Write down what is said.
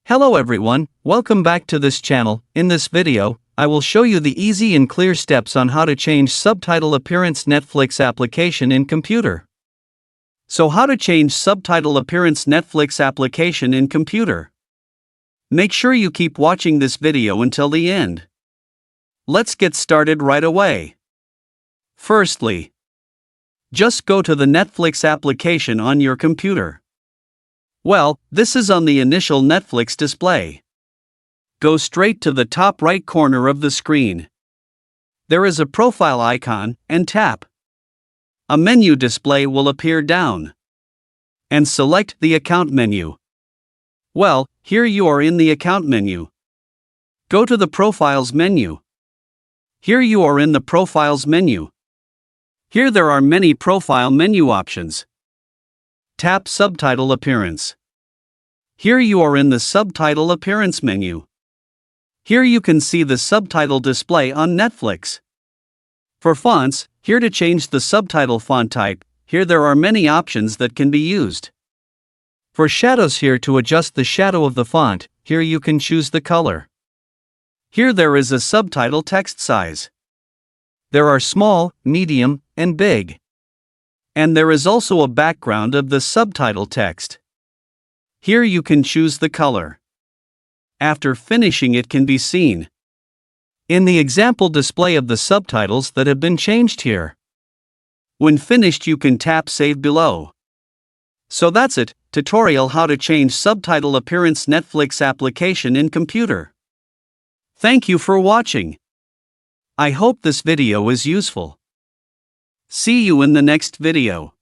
Hello everyone, welcome back to this channel. In this video, I will show you the easy and clear steps on how to change subtitle appearance Netflix application in computer. So how to change subtitle appearance Netflix application in computer. Make sure you keep watching this video until the end. Let's get started right away. Firstly, just go to the Netflix application on your computer. Well, this is on the initial Netflix display. Go straight to the top right corner of the screen. There is a profile icon, and tap. A menu display will appear down. And select the account menu. Well, here you are in the account menu. Go to the profiles menu. Here you are in the profiles menu. Here there are many profile menu options. Tap Subtitle Appearance. Here you are in the Subtitle Appearance menu. Here you can see the subtitle display on Netflix. For fonts, here to change the subtitle font type, here there are many options that can be used. For shadows, here to adjust the shadow of the font, here you can choose the color. Here there is a subtitle text size. There are small, medium, and big. And there is also a background of the subtitle text. Here you can choose the color. After finishing, it can be seen in the example display of the subtitles that have been changed here. When finished, you can tap Save below. So that's it, tutorial how to change subtitle appearance Netflix application in computer. Thank you for watching. I hope this video is useful. See you in the next video.